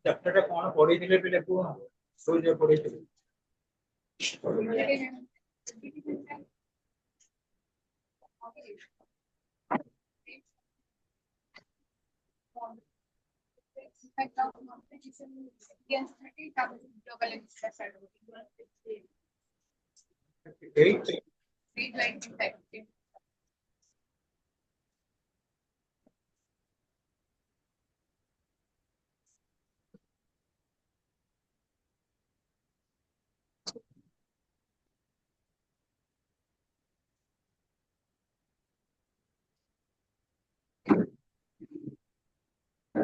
Chapter कौन पढ़ी थिले पिले को सो जे पढ़ी थिले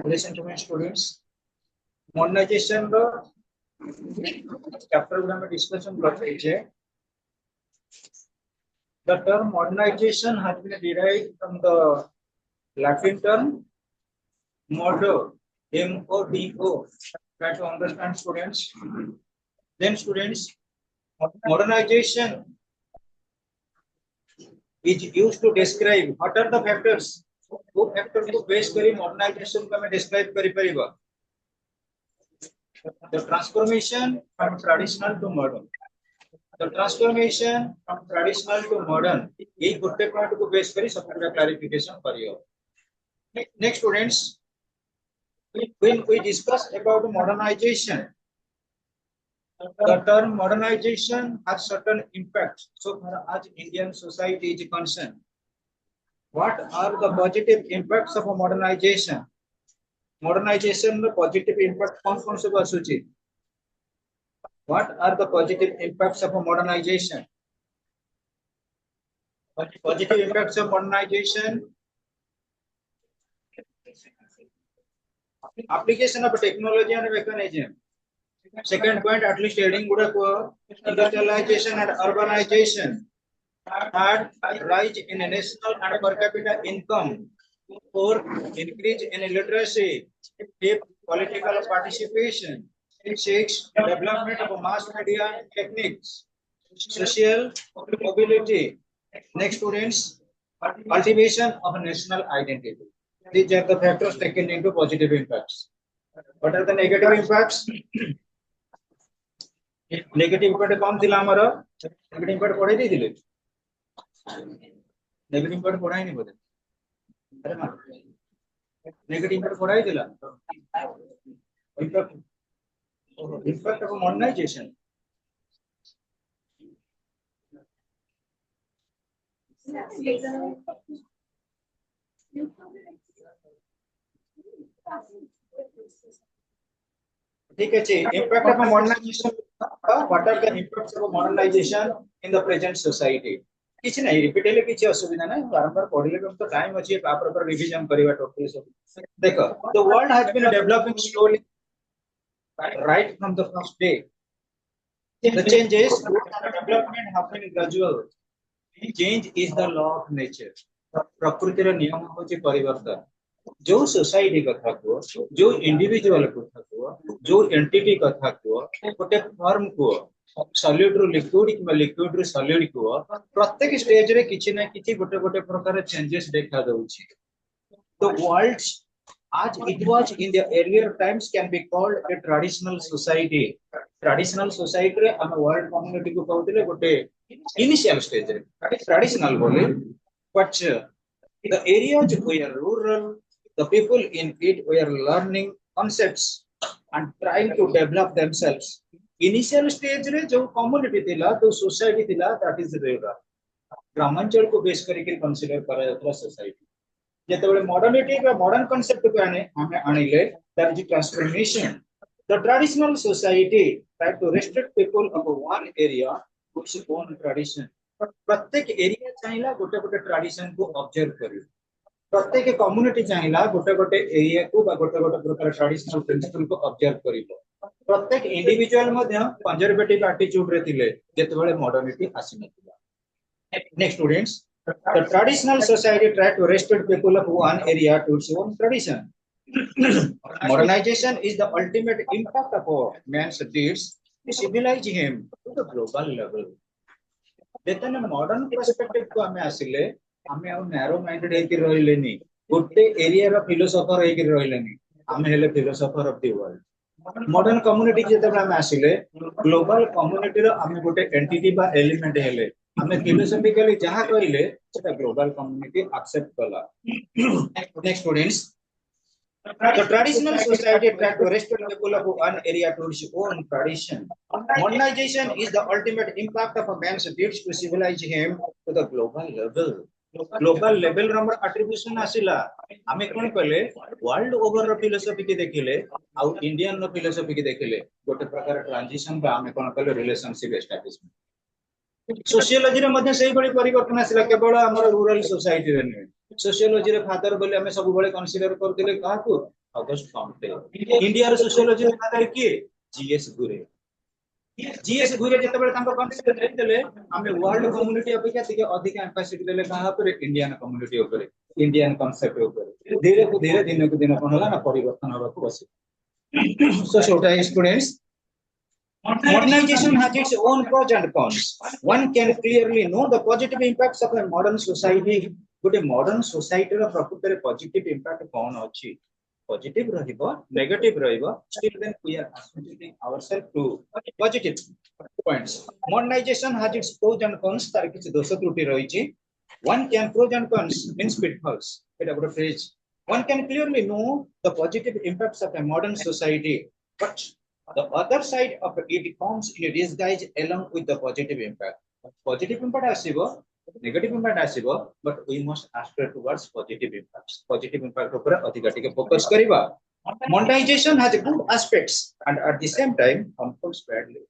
Listen to me, students. Modernization ro chapter गुड़ा में discussion करते हैं. The term modernization has been derived from the Latin term modo, M-O-D-O. Try to understand, students. Then, students, modernization is used to describe what are the factors. वो factor को base करी modernisation को मैं describe करी परिबा. The transformation from traditional to modern. The transformation from traditional to modern. ये गोटे point को base करी सब पूरा क्लैरिफिकेशन करियो. Next, students, when we discuss about modernization, the term modernization has certain impacts. So far as Indian society is concerned, what are the positive impacts of modernization? Modernization the positive impact कौन से बसुची? What are the positive impacts of modernization? Positive impacts of modernization: application of technology and mechanism. Second point, at least heading गुड़ा को industrialization and urbanization. Third, rise in a national and per capita income. Fourth, increase in literacy. Fifth, political participation. Sixth, development of mass media techniques. Social mobility. Next, students, cultivation of national identity. These are the factors taken into positive impacts. What are the negative impacts? Negative impact कौन थिला हमारा? Negative impact पढ़े दी थिले. Negative impact पढ़ाई नहीं बोले. अरे माँ. Negative impact पढ़ाई दिला. Impact of modernization. ठीक है जी. Impact of modernization. What are the impacts of modernization in the present society? किसी नहीं रिपीटेडली किसी असुविधा नहीं. बारंबार पढ़ले भी तो टाइम अच्छी है. प्रॉपर रिवीजन करिवा टोटली सब. देखो, the world has been developing slowly right from the first day. The changes and development happen gradual. Change is the law of nature. प्रकृति रे नियम होची परिवर्तन. जो सोसाइटी कथा को, जो इंडिविजुअल कथा को, जो एंटिटी कथा को, गोटे फॉर्म को सॉलिड रो लिक्विड कि लिक्विड रो सॉलिड को प्रत्येक स्टेज रे किछि ना किछि गोटे गोटे प्रकार चेंजेस देखा दउछि. The world as it was in the earlier times can be called a traditional society. Traditional society रे हम वर्ल्ड कम्युनिटी को कहउतिले गोटे इनिशियल स्टेज रे ट्रेडिशनल बोले. But the areas were rural, the people in it were learning concepts and trying to develop themselves. Initial stage रे जो community थिला, जो society थिला, that is rural. ग्रामांचल को बेस करके कंसीडर करा जाता society. जेतेबेले modernity का modern concept को हमें आनिले, that is transformation. The traditional society tried to restrict people of one area to its own tradition. प्रत्येक एरिया चाहिला गोटे गोटे ट्रेडिशन को ऑब्जर्व करियो. प्रत्येक कम्युनिटी चाहिला गोटे गोटे एरिया को बा गोटे गोटे प्रकार ट्रेडिशनल प्रिंसिपल को ऑब्जर्व करियो. प्रत्येक इंडिविजुअल मध्ये कंजर्वेटिव एटीट्यूड रे थिले जेतेबेले मॉडर्निटी आसी नथिला. Next, students, the traditional society tried to restrict people of one area to its own tradition. Modernization is the ultimate impact of man's deeds to civilize him to the global level. ଯେତେବେଳେ modern perspective କୁ ଆମେ ଆସିଲେ ଆମେ ଆଉ narrow minded ହେଇକି ରହିଲେନି ଗୋଟେ ଏରିଆର philosopher ହେଇକି ରହିଲେନି ଆମେ ହେଲେ philosopher of the world modern community ଯେତେବେଳେ ଆମେ ଆସିଲେ ଗ୍ଲୋବାଲ କମ୍ୟୁନିଟିର ଆମେ ଗୋଟେ ଏଣ୍ଟିଟି ବା ଏଲିମେଣ୍ଟ ହେଲେ ଆମେ ଫିଲୋସଫିକାଲି ଯାହା କହିଲେ ସେଟା ଗ୍ଲୋବାଲ କମ୍ୟୁନିଟି ଆକ୍ସେପ୍ଟ କଲା next students the traditional society tried to restrict people of one area to its own tradition. Modernization is the ultimate impact of a man's deeds to civilize him to the global level. Global level number attribution asila. Ame kon kale world over ro philosophy ki dekhile au Indian ro philosophy ki dekhile gote prakar transition ba ame kon kale relationship establishment. Sociology रे मध्ये सेही बड़ी परिवर्तन आसिला केवल हमर rural society रे नै sociology रे फादर बोले हमें सब बळे कंसीडर करथिले काहकु अगस्ट कॉम्टे इंडिया रे सोशियोलॉजी रे फादर की जीएस घुरे जते बळे तांको कंसीडर देले हमें वर्ल्ड कम्युनिटी अपेक्षा तिके अधिक एम्फासिटी देले काहा पर इंडियन कम्युनिटी ऊपर इंडियन कांसेप्ट ऊपर धीरे धीरे दिन को दिन कोन होला ना परिवर्तन होबा को बसी so students modernization has its own pros and cons. One can clearly know the positive impacts of a modern society. But a modern society ର ପ୍ରକୃତରେ positive impact କଣ ଅଛି? Positive ରହିବ, negative ରହିବ. Still then we are associating ourselves to positive points. Modernization has its pros and cons. ତାର କିଛି ଦୋଷ ତ୍ରୁଟି ରହିଛି. One can pros and cons means pitfalls. ଏଟା ଗୋଟେ phrase. One can clearly know the positive impacts of a modern society, but the other side of it comes in a disguise along with the positive impact. Positive impact asibo, negative impact asibo, but we must aspire towards positive impacts. Positive impact upare adhika tike focus kariba. Modernization has good aspects and at the same time unfolds badly.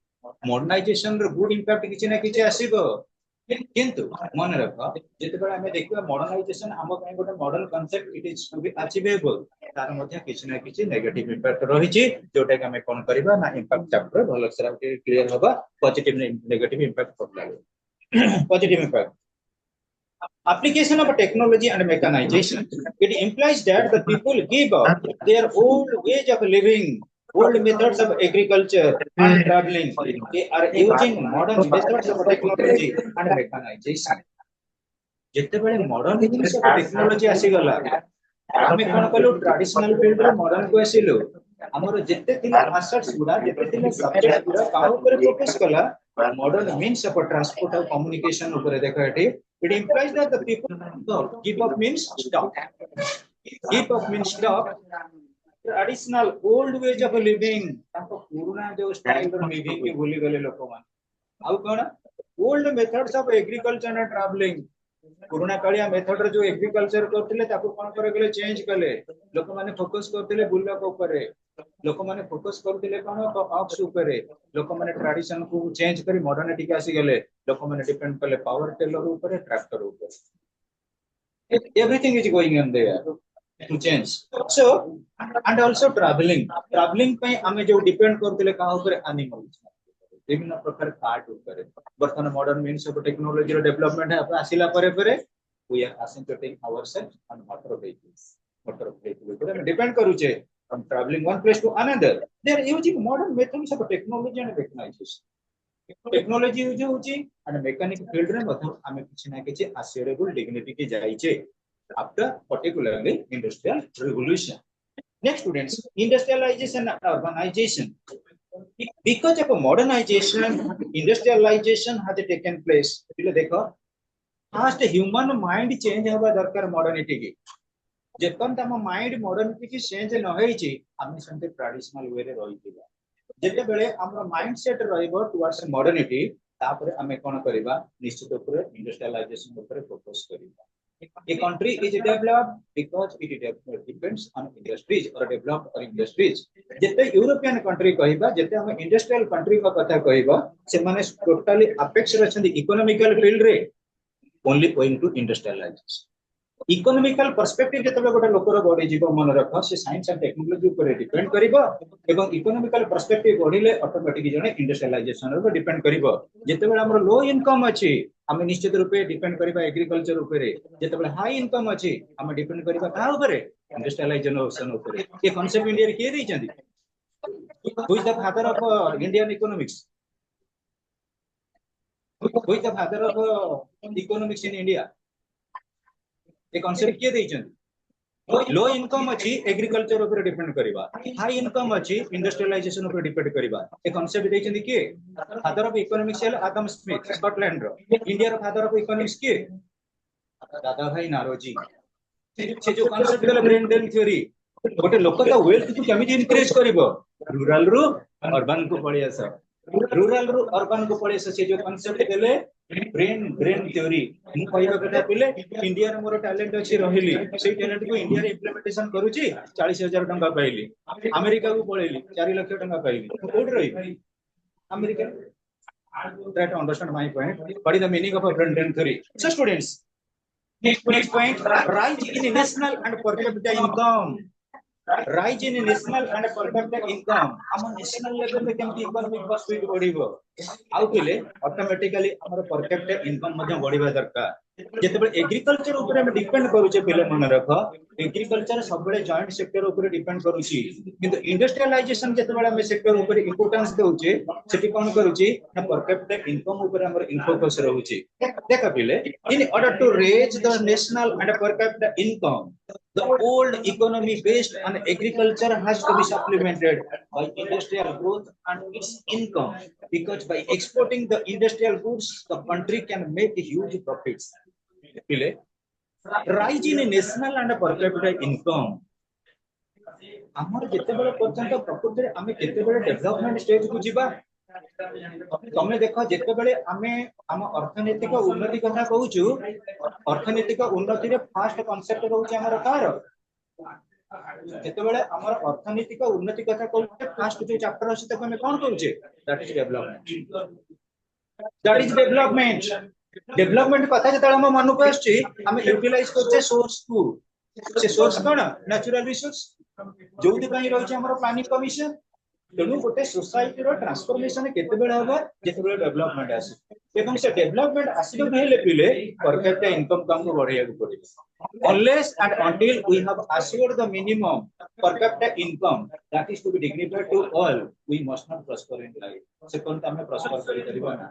Modernization ro good impact kichi na kichi asibo. किंतु मन रख जेतेबेला हमें देखिबा modernisation हम ପାଇଁ ଗୋଟେ modern concept it is to be achievable तार मध्ये किछि ना किछि नेगेटिव इंपैक्ट रहिछि जोटा कि हमें कोन करबा ना इंपैक्ट चैप्टर भलो से क्लियर होबा पॉजिटिव नेगेटिव इंपैक्ट पड़ला positive impact application of technology and mechanization it implies that the people give up their old ways of living old methods of agriculture and traveling they are using modern methods of technology and mechanization ଯେତେବେଳେ modern ଜିନିଷ technology ଆସିଗଲା ଆମେ କଣ କଲୁ traditional field ରୁ modern କୁ ଆସିଲୁ ଆମର ଯେତେ ଥିଲା ଆସେଟ୍ସ ଗୁଡା ଯେତେ ଥିଲା ସବଜେକ୍ଟ ଗୁଡା ତା ଉପରେ ଫୋକସ କଲା मॉडर्न मीन्स ऑफ ट्रांसपोर्ट और कम्युनिकेशन ऊपर देखा है it implies that the people give up means stop give up means stop traditional old ways of living ताको पुराना जो स्टाइल रो लिविंग के भूली गले लोक मान आउ कोन old methods of agriculture and travelling पुराना कालिया मेथड रो जो एग्रीकल्चर करथिले ताको कोन करे गेले चेंज कले लोक माने फोकस करथिले बुल्ला को ऊपर लोक माने फोकस करथिले कोन तो ऑक्स ऊपर लोक माने ट्रेडिशन को चेंज करी मॉडर्निटी के आसी गेले लोक माने डिपेंड करले पावर टेलर ऊपर ट्रैक्टर ऊपर everything is going in there to change so and also travelling पे हमें जो डिपेंड करथिले का ऊपर एनिमल्स विभिन्न प्रकार कार्ट ऊपर वर्तमान मॉडर्न मीन्स ऑफ टेक्नोलॉजी रो डेवलपमेंट है आसिला परे परे we are concentrating ourselves on motor vehicles पर डिपेंड करूचे from traveling one place to another they are using modern methods of technology and mechanization technology use होची and mechanic field रे मतलब हमें किछि ना किछि assurable dignity के जाइचे after particularly industrial revolution next students industrialization and urbanization because of modernization industrialization has taken place એટલે देखो first human mind change होबा दरकार modernity की जेतन तम माइंड मॉडर्निटी की चेंज न होईची हम संते ट्रेडिशनल वे रे रहितिबा जेते बेले हमर माइंड सेट रहइबो टुवर्ड्स मॉडर्निटी तापर हमें कोन करबा निश्चित ऊपर इंडस्ट्रियलाइजेशन ऊपर फोकस करबा a country is developed because it depends on industries or developed or industries जेते यूरोपियन कंट्री कहिबा जेते हम इंडस्ट्रियल कंट्री का कथा कहिबा से माने टोटली अपेक्ष रछंदी इकोनॉमिकल फील्ड रे only going to industrialization economical perspective जेतबे गोटे लोकर बढी जीव मन रख से साइंस एंड टेक्नोलॉजी ऊपर डिपेंड करिवो एवं इकोनॉमिकल पर्सपेक्टिव बढ़िले ऑटोमेटिक जने इंडस्ट्रियलाइजेशन रो डिपेंड करिवो जेतेबे हमर लो इनकम अछि आम निश्चित रूपे डिपेंड करबा एग्रीकल्चर उपरे जेतेबेले हाई इनकम अछि आम डिपेंड करबा का उपरे इंडस्ट्रियलाइजेशन उपरे ये कांसेप्ट इंडिया रे के दैछंदी who is the father of Indian economics who is the father of economics in India ये कांसेप्ट के दैछंदी लो इनकम अच्छी एग्रीकल्चर ऊपर डिपेंड करबा हाई इनकम अच्छी इंडस्ट्रियलाइजेशन ऊपर डिपेंड करबा ए कांसेप्ट दैछंदी के father of economics Adam Smith Scotland रो इंडिया रो फादर ऑफ इकोनॉमिक्स के दादा भाई नारोजी से जो कांसेप्ट देला ब्रेन ड्रेन थ्योरी गोटे लोक ता वेल्थ को केमिति इनक्रीज करबो रूरल रो अर्बन को पळे आस रूरल रो अर्बन को पळे से जो कांसेप्ट देले ब्रेन ब्रेन थ्योरी मु कहबा कथा पिले इंडिया रे मोर टैलेंट अछि रहिली से टैलेंट को इंडिया रे इंप्लीमेंटेशन करूची 40,000 टंका पाइली अमेरिका को पळेली 4 लाख टंका पाइली कोड रही America try to understand my point what is the meaning of a brain drain theory so students next point rise in national and per capita income rise in national and per capita income हम national level पे केमती economic speed बढ़िबो आउ पिले automatically हमर per capita income मध्ये बढ़िबा दरकार जेतेबेले agriculture ऊपर हम डिपेंड करूचे पिले मन रख एग्रीकल्चर सबले जॉइंट सेक्टर ऊपर डिपेंड करूची किंतु इंडस्ट्रियलाइजेशन जेतेबेले हम सेक्टर ऊपर इंपोर्टेंस देउचे सेठी कोन करूची ना per capita income ऊपर हमर इनफोकस रहूची देखा पिले in order to raise the national and per capita income the old economy based on agriculture has to be supplemented by industrial growth and its income because by exporting the industrial goods the country can make huge profits pile rise in national and per capita income हमर जेतेबेले पर्यंत प्रकृति रे आमे केतेबेले development stage को जिबा तमे देखो जेतेबेले आमे हम अर्थनैतिक उन्नति कथा कहूछु अर्थनैतिक उन्नति रे फर्स्ट कांसेप्ट रहउछि हमर कार जेतेबेले हमर अर्थनैतिक उन्नति कथा कहूछु फर्स्ट जो चैप्टर अछि तको हम कोन कहूचे दैट इज डेवलपमेंट डेवलपमेंट कथा जेतेबेले हम मन को आछि हम यूटिलाइज करछे सोर्स को से सोर्स कोन नेचुरल रिसोर्स जोथि पई रहउछि हमर प्लानिंग कमीशन तेणु गोटे सोसाइटी रो ट्रांसफॉर्मेशन केतेबेले हबो जेतेबेले डेवलपमेंट आसे एवं से डेवलपमेंट आसीबो हेले पिले पर कैपिटा इनकम काम को बढ़ाया पड़े unless and until we have assured the minimum per capita income that is to be dignified to all we must not prosper in life से कोन तमे प्रॉस्पर करि परिबा ना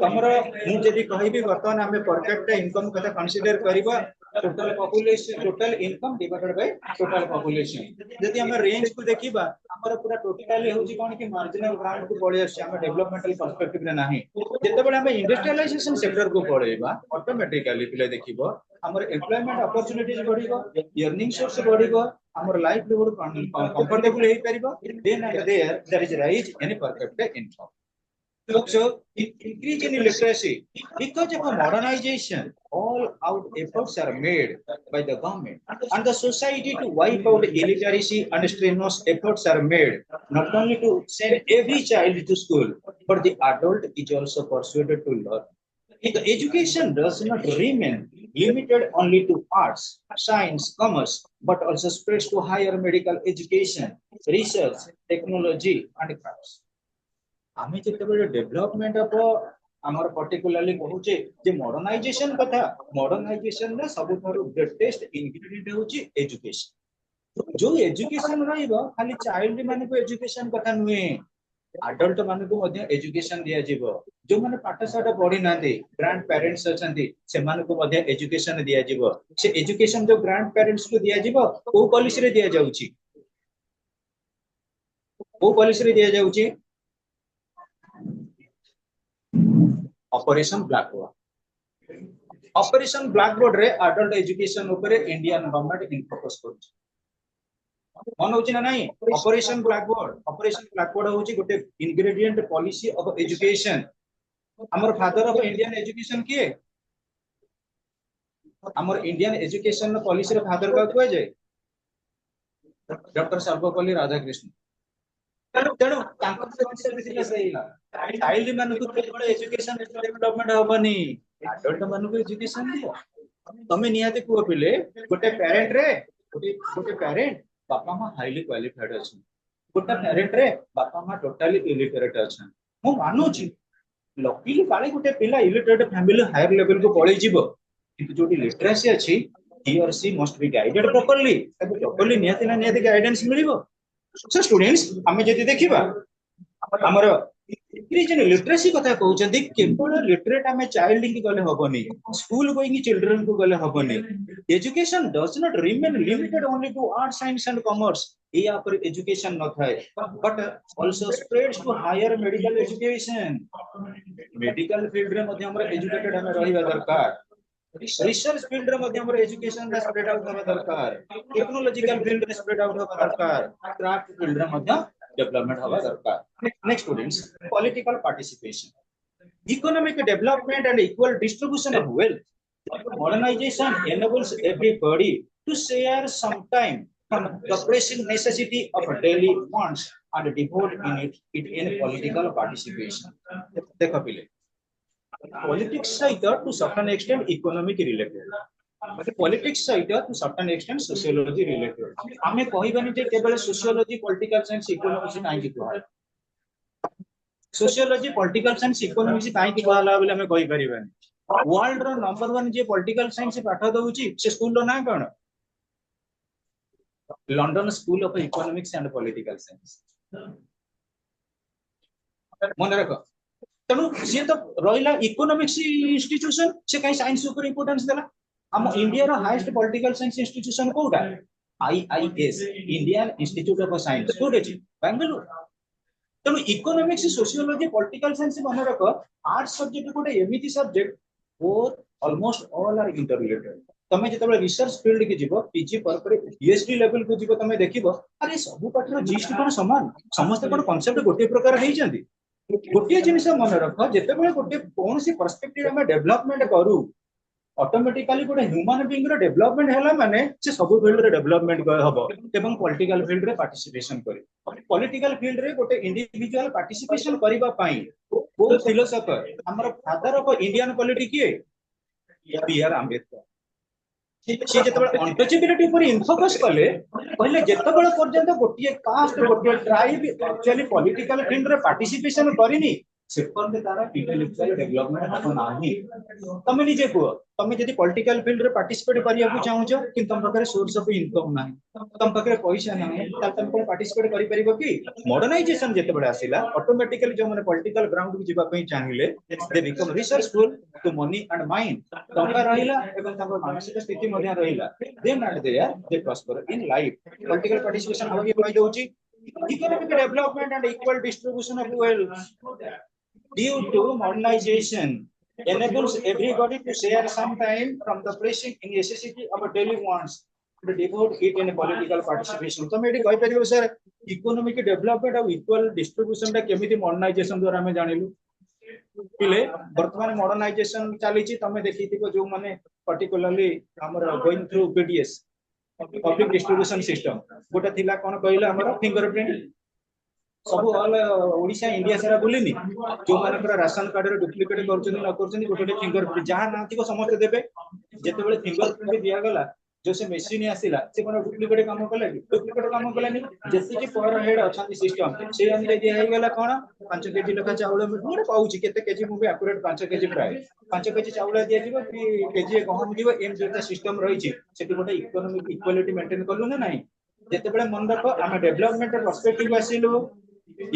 तमरो मु जदी कहिबी वर्तमान हमें पर कैपिटा इनकम कथा कंसीडर करबा total population total income divided by total population जदी हम रेंज को देखिबा हमर पूरा टोटली होची कोन कि मार्जिनल ग्राउंड को पड़े आछे हम डेवलपमेंटल पर्सपेक्टिव रे नाही जेतेबेले हम इंडस्ट्रियलाइजेशन सेक्टर को पढेबा ऑटोमेटिकली पिले देखिबो हमर एम्प्लॉयमेंट अपॉर्चुनिटीज बढ़िबो अर्निंग सोर्स बढ़िबो हमर लाइवलीहुड कंफर्टेबल हे परिबो then and there is rise in per capita income So, increase in literacy because of modernization, all out efforts are made by the government and the society to wipe out illiteracy and strenuous efforts are made not only to send every child to school, but the adult is also persuaded to learn. The education does not remain limited only to arts, science, commerce, but also spreads to higher medical education, research, technology, and crafts. आमे जेतेबेले development of हमर particularly कहूचे जे modernisation कथा modernisation रे सब थारो greatest ingredient होची education जो education रहइबो खाली child माने को एजुकेशन कथा नुए अडल्ट माने को मध्ये एजुकेशन दिया जीवो जो माने पाठशाला पढी नांदे ग्रैंड पेरेंट्स अछंती से माने को मध्ये एजुकेशन दिया जीवो से एजुकेशन जो ग्रैंड पेरेंट्स को दिया जीवो को पॉलिसी रे दिया जाउची को पॉलिसी रे दिया जाउची ऑपरेशन ब्लैकबोर्ड रे अडल्ट एजुकेशन ऊपर इंडियन गवर्नमेंट इन फोकस करूची मन होची ना नहीं ऑपरेशन ब्लैकबोर्ड होची गोटे इंग्रेडिएंट पॉलिसी ऑफ एजुकेशन हमर फादर ऑफ इंडियन एजुकेशन के हमर इंडियन एजुकेशन पॉलिसी रे फादर का कोइ जाय डॉक्टर सर्वपल्ली राधाकृष्ण तेणु चाइल्ड मान को एजुकेशन डेवलपमेंट हबनी अडल्ट मान को एजुकेशन दियो तमे निहाते को पिले गोटे पेरेंट रे गोटे पेरेंट बापा मां हाईली क्वालिफाइड अछि गोटे पेरेंट रे बापा मां टोटली इलिटरेट अछि मु मानु छी लकीली काले गोटे पिला इलिटरेट फैमिली हायर लेवल को पळै जीवो किंतु जोटी लिटरेसी अछि he or she must be guided properly ताको प्रॉपर्ली नियति ना नियति गाइडेंस मिलिबो सो स्टूडेंट्स हमें जदि देखिबा हमर इंक्रीज इन लिटरेसी कथा कहउछन्ती केवल लिटरेट हमें चाइल्ड की गले हबनी स्कूल गोइंग चिल्ड्रन को गले हबनी education does not remain limited only to art science and commerce या पर एजुकेशन न थाए but also spreads to higher medical education medical field रे मध्ये हमर एजुकेटेड हमें रहिबा दरकार रिसर्च फील्ड रे मध्ये हमर एजुकेशन रे स्प्रेड आउट होबा दरकार टेक्नोलॉजिकल फील्ड रे स्प्रेड आउट होबा दरकार क्राफ्ट फील्ड रे मध्ये डेवलपमेंट होबा दरकार next students political participation economic development and equal distribution of wealth modernization enables everybody to share some time from the pressing necessity of daily wants and devote it in political participation देखो पिले politics सहित to certain extent economic related but politics सहित to certain extent sociology related हमें कहबानी जे केवल sociology political science economics काहे कि कहला सोशियोलॉजी पॉलिटिकल साइंस इकोनॉमिक्स काहे कि कहला बोले हमें कहि परिबानी वर्ल्ड रो नंबर 1 जे पॉलिटिकल साइंस पाठ दउची से स्कूल रो ना कोन London school of economics and political science मन रख तेणु सी तो रहा इकोनॉमिक्स इंस्टीट्यूशन से कहीं साइंस ऊपर इंपोर्टेंस देला हम इंडिया रो हाईएस्ट पॉलिटिकल साइंस इंस्टीट्यूशन कोटा IIS Indian Institute of Science कोटे छी बेंगलुरु तेणु इकोनॉमिक्स सोशियोलॉजी पॉलिटिकल साइंस मन रख आर्ट सब्जेक्ट कोटे एमिति subject both almost all are interrelated तमे जेतबे रिसर्च फील्ड के जीवो पीजी पर पीएचडी लेवल को जीवो तमे देखिबो अरे सब पाठर जीस्ट कोन समान समस्त कोन कांसेप्ट गोटे प्रकार हेइ जंती गोटे जिनिस मन रख जेतेबेले गोटे कौन सी पर्सपेक्टिव में डेवलपमेंट करू ऑटोमेटिकली गोटे ह्यूमन बीइंग रो डेवलपमेंट हैला माने से सब फील्ड रे डेवलपमेंट हबो एवं पॉलिटिकल फील्ड रे पार्टिसिपेशन करी पॉलिटिकल फील्ड रे गोटे इंडिविजुअल पार्टिसिपेशन करिबा पई वो फिलोसोफर हमर फादर ऑफ इंडियन पॉलिटी किए बी.आर. आंबेडकर से जेतेबेले अनटचेबिलिटी पर इनफोकस कले पहले जेतेबेले पर्यंत गोटे कास्ट गोटे ट्राइब एक्चुअली पॉलिटिकल फील्ड रे पार्टिसिपेशन करिनी से पर तारा इंटेलेक्चुअल डेवलपमेंट हबो नाही तमे निजे को तमे जदी पॉलिटिकल फील्ड रे पार्टिसिपेट करिया को चाहू छ कि तम पाखरे सोर्स ऑफ इनकम नाही तम पाखरे पैसा नाही त तम को पार्टिसिपेट करि परिबो कि मॉडर्नाइजेशन जेतेबेले आसिला ऑटोमेटिकली जो माने पॉलिटिकल ग्राउंड को जिबा पई चाहिले they become resourceful to money and mind टंका रहिला एवं तम मानसिक स्थिति मध्ये रहिला then and there they prosper in life political participation आगे कहि दउची economic development and equal distribution of wealth due to modernization enables everybody to share some time from the pressing necessity of daily wants to devote it in a political participation तो मेडी कहि परिबो sir economic development और equal distribution टा केमिति modernisation द्वारा हमें जानिलु पिले वर्तमान modernisation चली छि तमे देखिथिबो जो माने पर्टिकुलरली हमर going through PDS public distribution system गोटा थिला कोन कहिला हमर फिंगरप्रिंट सब ऑल ओडिशा इंडिया सारा बोलेनी जो मानकर राशन कार्ड रे डुप्लीकेट करछन न करछन गोटे फिंगरप्रिंट जहां ना थिको समस्त देबे जेतेबेले फिंगरप्रिंट दिया गला जो से मशीन आसीला से कोन डुप्लीकेट काम कले डुप्लीकेट काम कलेनी जति कि पर हेड अछंती सिस्टम से अनुसार दिया हे गला कोन 5 केजी लखा चावल मोरे पाउची केते केजी मुबे एक्यूरेट 5 केजी प्राय 5 केजी चावल दिया दिबो कि केजी गहम दिबो एम जेता सिस्टम रही छि सेति गोटे इकोनॉमिक इक्वालिटी मेंटेन करलु ना नाही जेतेबेले मन रखो हम डेवलपमेंट पर्सपेक्टिव आसीलु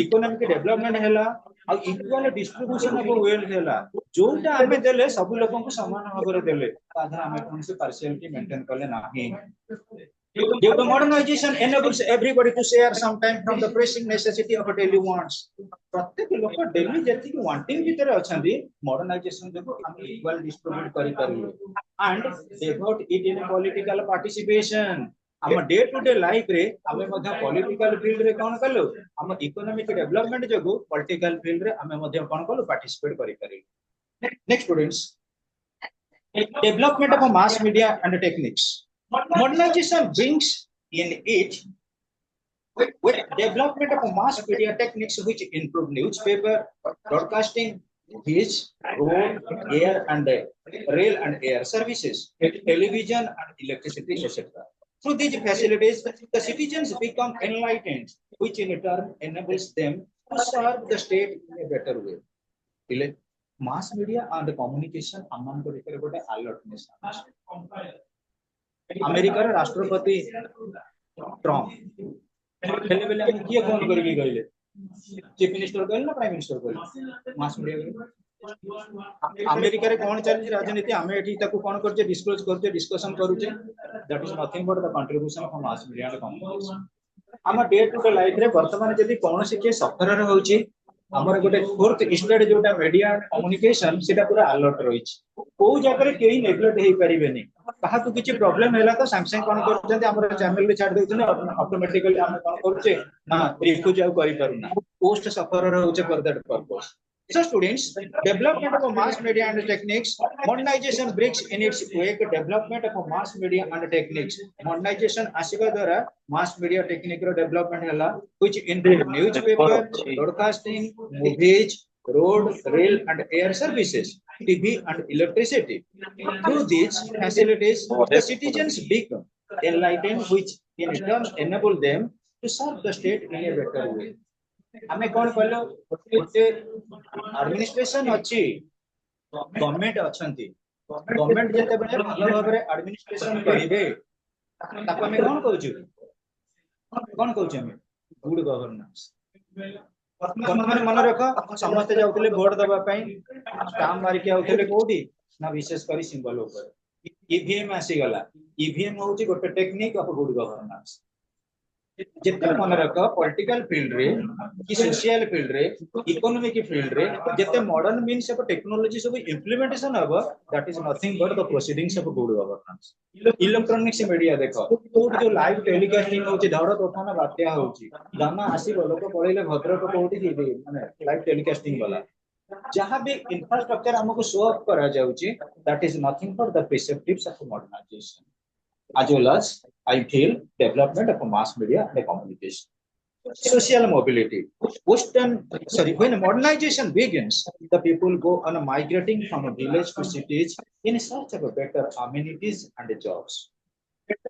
इकोनॉमिक डेवलपमेंट हैला आ इक्वल डिस्ट्रीब्यूशन ऑफ वेल्थ हैला जोटा हमें देले सब लोगन को समान भाବରେ देले ताधा हमें कोन से पार्शियलिटी मेंटेन करले नाही due to modernization enables everybody to share some time from the pressing necessity of daily wants प्रत्येक लोक डेली जति वांटिंग भीतर अछंती मॉडर्नाइजेशन देखो हम इक्वल डिस्ट्रीब्यूट करि करियो and devote it in political participation हम डे टू डे लाइफ रे हमें मध्य पॉलिटिकल फील्ड रे कोन कलो हम इकोनॉमिक डेवलपमेंट जगो पॉलिटिकल फील्ड रे हमें मध्य कोन कलो पार्टिसिपेट करि करि next students development of mass media and techniques modernization brings in it with development of mass media techniques which improve newspaper broadcasting which road air and rail and air services television and electricity etc. Through these facilities, the citizens become enlightened, which in turn enables them to serve the state in a better way. mass media and communication among the ଭିତରେ ଗୋଟେ alertness America रे राष्ट्रपति Trump हेले बेले हम किए phone करके कहले चीफ मिनिस्टर कहले ना प्राइम मिनिस्टर कहले मास मीडिया अमेरिका रे कोन चली राजनीति हमें एठी ताको कोन करजे डिस्क्लोज करजे डिस्कशन करूजे that is nothing but the contribution of mass media and communication हम डे टू डे लाइफ रे वर्तमान जदी कोन से के सफर रे होची हमर गोटे फोर्थ स्टेट जोटा मीडिया कम्युनिकेशन सेटा पूरा अलर्ट रही को जगह रे केही नेग्लेक्ट हे परिबेनी कहा तो किछि प्रॉब्लम हैला तो सैमसंग कोन करजंती हमर चैनल रे छाड़ देउछन ऑटोमेटिकली हम कोन करछे ना रिफ्यूज आउ करि पारुना पोस्ट सफर होचे for that purpose So students, development of mass media and techniques, modernization brings in its wake development of mass media and techniques. Modernization आसिबा द्वारा mass media technique रो development हला, which include newspaper, broadcasting, movies, road, rail and air services, TV and electricity. Through these facilities, the citizens become enlightened, which in turn enable them to serve the state in a better way. हमें कौन कहलो गोटे administration अछि government अछंती government जते बेले भलो भाबरे administration करिवे ताको हमें कौन कहउछ हमें गुड गवर्नेंस वर्तमान मन रख समस्त जाउतले वोट दबा पई स्टाम्प मारि के आउतले कोडी ना विशेष करी सिंबल ऊपर ईवीएम आसी गला ईवीएम होउची गोटे टेक्निक ऑफ गुड गवर्नेंस जिते मन रख पॉलिटिकल फील्ड रे कि सोशल फील्ड रे इकोनॉमिक फील्ड रे जिते मॉडर्न मीन्स ऑफ टेक्नोलॉजी सब इम्प्लीमेंटेशन हबो that is nothing but the proceedings of good governance electronics media देखो तो जो लाइव टेलीकास्टिंग होची धड़ तोफान बात्या होची दामा आसीबो लोक पळैले भद्रक कोठी दी माने लाइव टेलीकास्टिंग वाला जहां भी इंफ्रास्ट्रक्चर हमको शो अप करा जाउची that is nothing but the perspectives of modernization as well as I feel development of mass media and communication. Social mobility. When modernization begins, the people go on a migrating from a village to cities in search of a better amenities and jobs.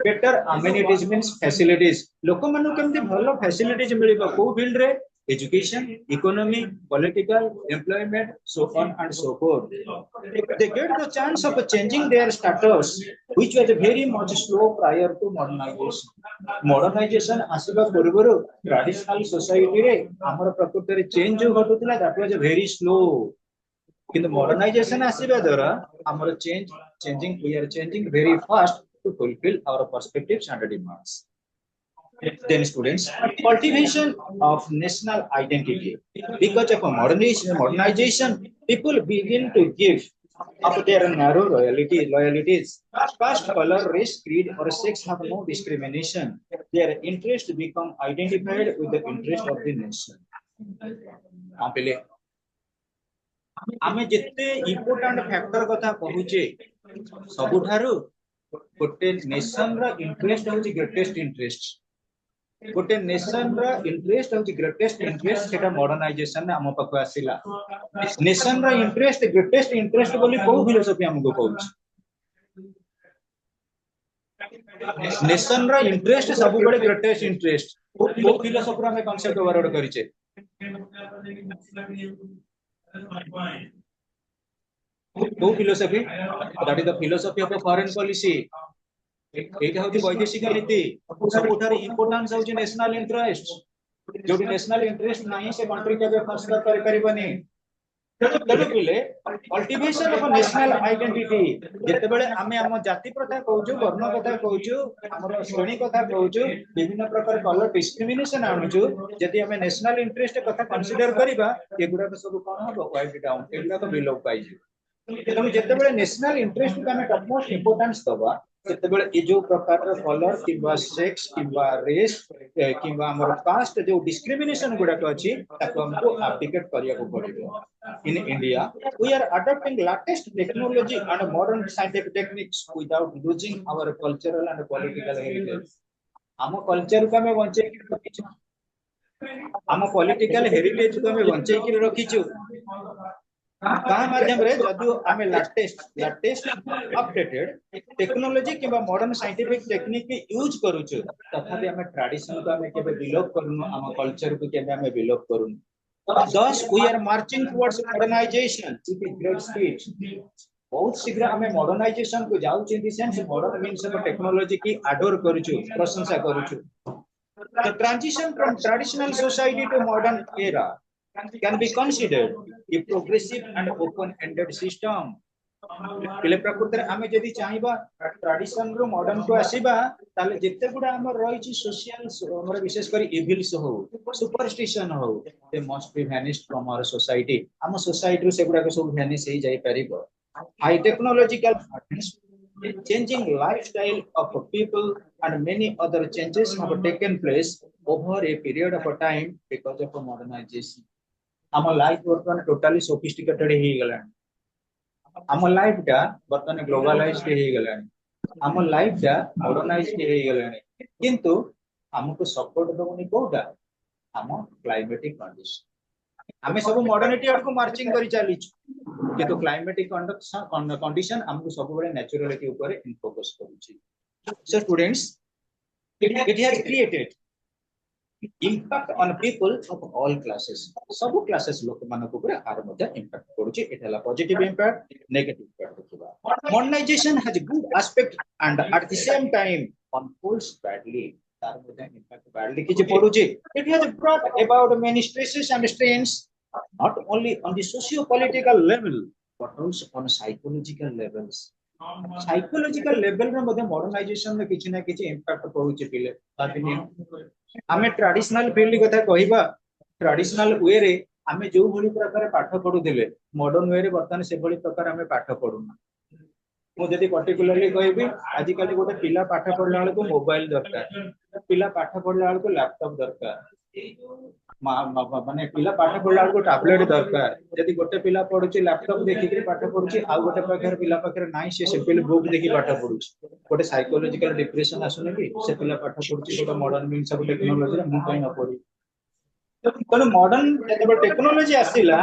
Better amenities means facilities. लोक मानु केमती भलो facilities मिलिबो को field रे education, economy, political, employment, so on and so forth. They get the chance of changing their status, which was very much slow prior to modernization. Modernization आसिबा पूर्वरु traditional society रे हमर प्रकृति रे चेंज जो घटुतला that was very slow. किंतु modernization आसिबा द्वारा हमर we are changing very fast to fulfill our perspectives and demands. Then students, cultivation of national identity. Because of modernization, people begin to give up their narrow loyalties. Caste, color, race, creed, or sex have no discrimination. Their interests become identified with the interest of the nation. आमे जिते important factor कथा कहूचे सबुठारु गोटे nation रा interest होची greatest interest गोटे nation रा interest होची greatest interest सेटा मॉडर्नाइजेशन ने हम पक्का आसिला नेशन रा इंटरेस्ट ग्रेटेस्ट इंटरेस्ट बोली को फिलोसफी हमको कहूची नेशन रा इंटरेस्ट सब बड़े ग्रेटेस्ट इंटरेस्ट को फिलोसफी हमें कांसेप्ट ओवरलोड करिचे को philosophy that is the philosophy of foreign policy एटा होती वैदेशिक नीति सबुठार इंपोर्टेंस होची नेशनल इंटरेस्ट जो नेशनल इंटरेस्ट नहीं से कंट्री के फर्स्ट कर परिबनी तब पिले कल्टीवेशन ऑफ नेशनल आइडेंटिटी जते बेले हमें हम जाति प्रथा कहउछु वर्ण कथा कहउछु हमर श्रेणी कथा कहउछु विभिन्न प्रकार कलर डिस्क्रिमिनेशन आनुछु यदि हमें नेशनल इंटरेस्ट कथा कंसीडर करिबा एगुडा तो सब कोन हो वाइट डाउन एगुडा तो बिलो पाइजु तमे जते बेले नेशनल इंटरेस्ट को हमें टॉपमोस्ट इंपोर्टेंस दबा जते बेले ए जो प्रकार कलर किबा सेक्स किबा रेस किबा हमर कास्ट जो डिस्क्रिमिनेशन गुडा को अछि ताको हमको एप्लीकेट करिया को पड़िबो in India we are adopting latest technology and modern scientific techniques without losing our cultural and political heritage हम कल्चर को हमें बंचे के रखिछु हम पॉलिटिकल हेरिटेज को हमें बंचे के रखिछु का माध्यम रे जदि हमें लेटेस्ट अपडेटेड टेक्नोलॉजी किबा मॉडर्न साइंटिफिक टेक्निक के यूज करूछु तथापि हमें ट्रेडिशन को हमें केबे बिलोव करूनु हम कल्चर को केबे हमें बिलोव करूनु Thus, we are marching towards modernization with a great speed. बहुत शीघ्र आम मॉडर्नाइजेशन को जाऊँ in the sense modern means of technology की आडोर करूछु प्रशंसा करूछु the transition from traditional society to modern era can be considered a progressive and open ended system पिले प्रकृति रे आमे जदी चाहिबा ट्रेडिशन रो मॉडर्न को आसीबा ताले जेते गुडा हमर रहिछि सोशल हमर विशेष करी इविल्स हो सुपरस्टिशन हो they must be vanished from our society हम सोसाइटी रो सेगुडा को सब वैनिश हे जाई परिबो high technological changing lifestyle of people and many other changes have taken place over a period of time because of modernization our life वर्तमान totally sophisticated हे गला आम लाइफ टा बर्तमान ग्लोबलाइज्ड हे गलानी आम लाइफ टा मॉडर्नाइज्ड हे गलानी किंतु हमको सपोर्ट दबनी कोडा आम क्लाइमेटिक कंडीशन आमे सब मॉडर्निटी आडको मार्चिंग करी चली किंतु क्लाइमेटिक कंडीशन हमको सब बड़े नेचुरलिटी ऊपर इन फोकस करूची so students it has created impact on people of all classes सब classes लोक मानको ऊपर आर मध्ये impact करूची एटाला पॉजिटिव impact नेगेटिव impact देखबा modernization has good aspect and at the same time unfolds badly तार मध्ये impact badly किछि पडुची it has brought about many stresses and strains not only on the socio political level but also on psychological levels psychological level रे मध्ये modernisation में किछि ना किछि impact पडुची पिले तादिनी आमे ट्रेडिशनल फील्ड कथा कहिबा ट्रेडिशनल वे रे आमे जो भली प्रकार पाठ पढुथिले मॉडर्न वे रे वर्तमान से भली प्रकार आमे पाठ पढुना मु जदी पर्टिकुलरली कहिबी आजि काली गोटे पिला पाठ पढला वाला को मोबाइल दरकार पिला पाठ पढला वाला को लैपटॉप दरकार माने पिला पाठ पढला वाला को टैबलेट दरकार जदी गोटे पिला पढुची लैपटॉप देखि के पाठ पढुची आ गोटे पाखर पिला पाखर नाही से सिंपल बुक देखि पाठ पढुची गोटे साइकोलॉजिकल डिप्रेशन आसुने कि से पिला पाठ पढुची गोटे मॉडर्न मीन्स ऑफ टेक्नोलॉजी रे मु कहि न पढी तो मॉडर्न टेक्नोलॉजी आसिला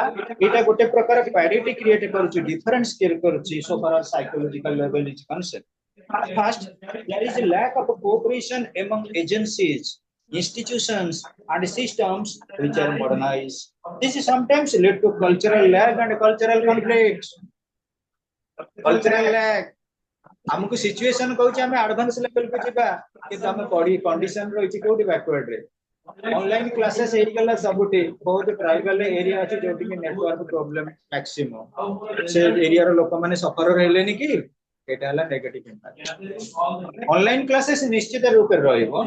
एटा गोटे प्रकार पैरिटी क्रिएट करूची डिफरेंस क्रिएट करूची so for psychological level is concern first there is a lack of cooperation among agencies institutions and systems which are modernized this is sometimes lead to cultural lag and cultural conflicts cultural lag हमको situation कहूची हमें advance level पे जिबा कि हम पढी condition रहिची कोडी backward रे online classes हे गला सबुटी बहुत ट्राइबल एरिया अछि जोटी के नेटवर्क प्रॉब्लम मैक्सिमम से एरिया रो लोक माने सफर रहलेनी कि एटा हला नेगेटिव इंपैक्ट ऑनलाइन क्लासेस निश्चित रूप से रहइबो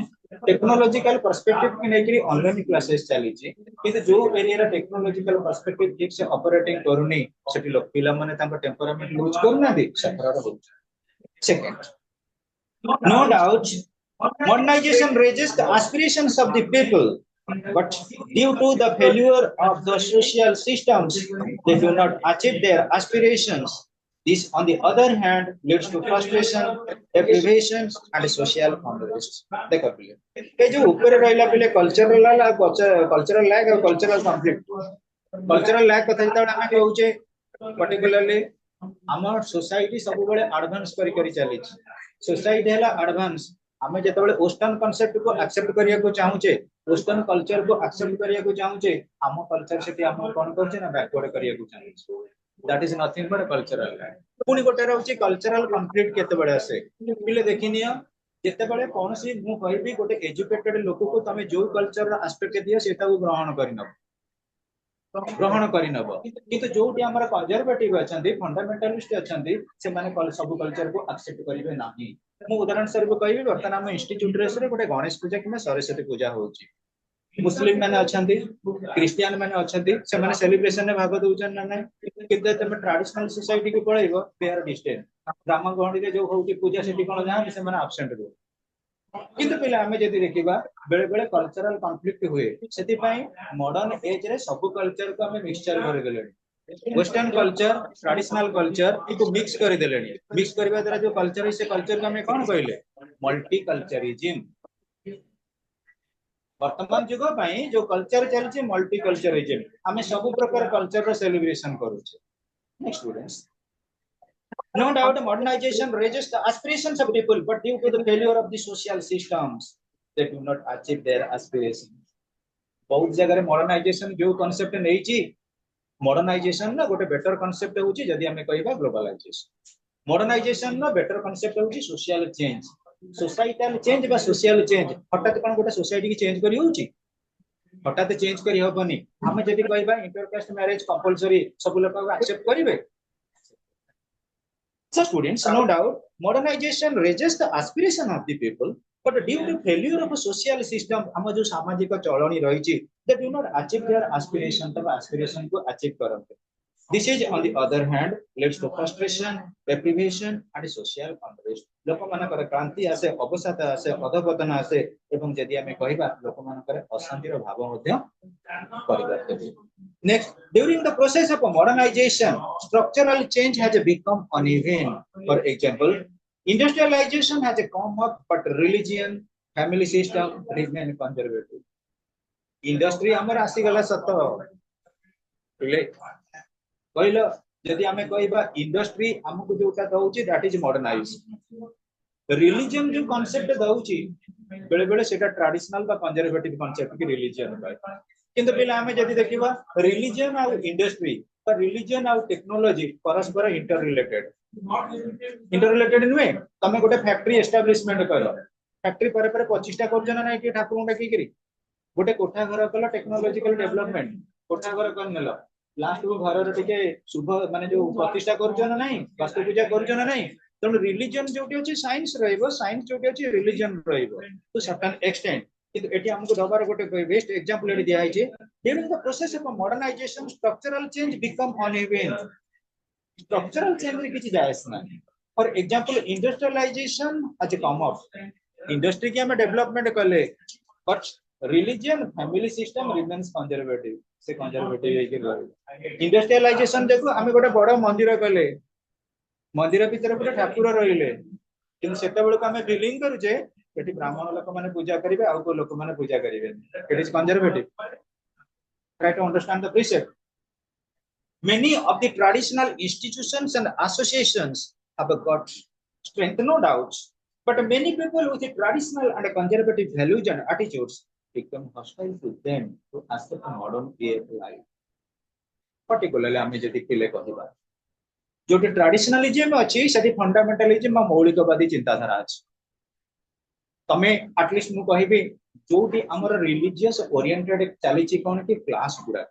टेक्नोलॉजिकल पर्सपेक्टिव के नेकरी ऑनलाइन क्लासेस चली छी किंतु जो एरिया रा टेक्नोलॉजिकल पर्सपेक्टिव ठीक से ऑपरेटिंग करूनी सेठी लोक पिला माने तांको टेम्परामेंट यूज करूना दी सफर हो second no doubt modernization raises the aspirations of the people but due to the failure of the social systems they do not achieve their aspirations this on the other hand leads to frustration deprivations and social unrest देखो पिले ए जो ऊपर रहला पिले cultural lag और cultural conflict cultural lag कथा जता हम कहउचे पर्टिकुलरली हमर सोसाइटी सब बेले एडवांस करी चली सोसाइटी हला एडवांस हमें जेतेबेले वेस्टर्न कांसेप्ट को एक्सेप्ट करिया को चाहूचे वेस्टर्न कल्चर को एक्सेप्ट करिया को चाहूचे हम कल्चर सेठी हम कोन करछे ना बैकवर्ड करिया को चाहूचे that is nothing but cultural पुनी गोटे रहउची कल्चरल कॉन्फ्लिक्ट केतेबेले आसे पिले देखिनिया जेतेबेले कोनसी मु कहबी गोटे एजुकेटेड लोक को तमे जो कल्चर एस्पेक्ट दिया सेटा को ग्रहण करिनब किंतु जोटी हमर कंजर्वेटिव अछंती फंडामेंटलिस्ट अछंती से माने सब कल्चर को एक्सेप्ट करिवे नाही मु उदाहरण स्वरूप कहबी वर्तमान हम इंस्टीट्यूट रे गोटे गणेश पूजा कि सरस्वती पूजा होची मुस्लिम माने अछंती क्रिश्चियन माने अछंती से माने सेलिब्रेशन में भाग दउचन ना नै किंतु तमे ट्रेडिशनल सोसाइटी को पळैबो दे आर डिस्टेंट ब्राह्मण गहणी रे जो होची पूजा सेठी कोन जान से माने एब्सेंट रहो किंतु पिला हमें जदी देखिबा बेले बेले कल्चरल कॉन्फ्लिक्ट हुए सेति पई मॉडर्न एज रे सब कल्चर को हमें मिक्सचर कर देलेनी वेस्टर्न कल्चर ट्रेडिशनल कल्चर को मिक्स कर देलेनी मिक्स करबा द्वारा जो कल्चर है से कल्चर को हमें कोन कहले मल्टी कल्चरिज्म वर्तमान जुग पई जो कल्चर चलछि मल्टी कल्चरिज्म हमें सब प्रकार कल्चर रो सेलिब्रेशन करूछे next students No doubt modernization raises the aspirations of people, but due to the failure of the social systems, they do not achieve their aspirations. बहुत जगह मॉडर्नाइजेशन जो कांसेप्ट नहीं modernisation ना गोटे बेटर कांसेप्ट होची जदी हमें कहबा ग्लोबलाइजेशन मॉडर्नाइजेशन ना बेटर कांसेप्ट होची सोशल चेंज सोसाइटल चेंज बा सोशल चेंज हठात कोन गोटे सोसाइटी की चेंज करी होची हठात चेंज करी हबनी हमें जदी कहबा इंटरकास्ट मैरिज कंपलसरी सब लोग एक्सेप्ट करिवे So students, no doubt, modernization raises the aspiration of the people, but due to failure of a social system, हम जो सामाजिक चलनी रही they do not achieve their aspiration तब aspiration को achieve करते. This is on the other hand leads to frustration, deprivation and social unrest. लोक मानकर क्रांति आसे अवसाद आसे अधपतन आसे एवं जदि हमें कहबा लोक मानकर अशांतिर भाव मध्य परिवर्तित. Next, during the process of modernization, structural change has become uneven. For example, industrialization has come up, but religion, family system remain conservative. Industry हमर आसी गला सत कहलो जदि हमें कहबा इंडस्ट्री हमको जोटा दउची दैट इज मॉडर्नाइज रिलीजन जो कांसेप्ट दउची बेले बेले सेटा ट्रेडिशनल बा कंजर्वेटिव कांसेप्ट की रिलीजन बा किंतु पिला हमें जदि देखिबा रिलीजन और इंडस्ट्री पर रिलीजन और टेक्नोलॉजी परस्पर इंटररिलेटेड नुए तमे गोटे फैक्ट्री एस्टैब्लिशमेंट करो फैक्ट्री पर 25 टा कर जना नै कि ठाकुर डाकी करी गोटे कोठा घर कला टेक्नोलॉजिकल डेवलपमेंट कोठा घर कर नेला लास्ट को घर टिके शुभ माने जो प्रतिष्ठा करजन नाही वास्तु पूजा करजन नाही तण रिलीजन जोटी अछि साइंस रहइबो साइंस जोटी अछि रिलीजन रहइबो टू सर्टेन एक्सटेंट किंतु एटी हमको दबार गोटे बेस्ट एग्जांपल एटी दिया है during the process of modernization structural change become uneven structural change रे किछि जायस ना फॉर एग्जांपल इंडस्ट्रियलाइजेशन आज कम अप इंडस्ट्री के हम डेवलपमेंट करले but religion family system remains conservative से कंजर्वेटिव है कि इंडस्ट्रियलाइजेशन देखो हमें गोटे बड़ मंदिर कले मंदिर भीतर पूरा ठाकुर रहिले किंतु सेते बेले हमें बिलिंग करूजे एटी ब्राह्मण लोक माने पूजा करिवे आ को लोक माने पूजा करिवे it is conservative try to understand the precept many of the traditional institutions and associations have got strength no doubts but many people with the traditional and conservative values and attitudes become hostile to them to accept a modern way of life particularly हमें जदि पिले कहबा जो traditionalism अछि सेठी fundamentalism मौलिकवादी चिंताधारा अछि तमे at least मु कहबी जोटी हमर रिलीजियस ओरिएंटेड चली छि कोन कि क्लास गुडा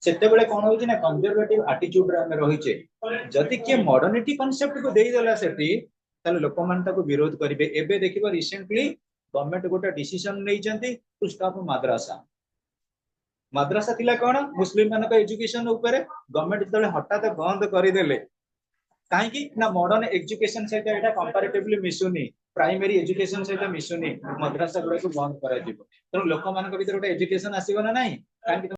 सेते बेले कोन होछि ना कंजर्वेटिव एटीट्यूड रे हम रहि छै जदि के मॉडर्निटी कांसेप्ट को देई देला सेठी तले लोक मान ताको विरोध करिवे एबे देखिबो रिसेंटली गवर्नमेंट गोटे डिसीजन नै जंती टू स्टॉप माद्रासा माद्रासा थिला कोन मुस्लिम मान का एजुकेशन ऊपर गवर्नमेंट जतले हटात बंद करि देले काहे कि ना मॉडर्न एजुकेशन से एटा कंपैरेटिवली मिसुनी प्राइमरी एजुकेशन से मिसुनी माद्रासा गुडा को बंद करा दिबो त लोक मान के भीतर गोटे एजुकेशन आसीबो ना नाही काहे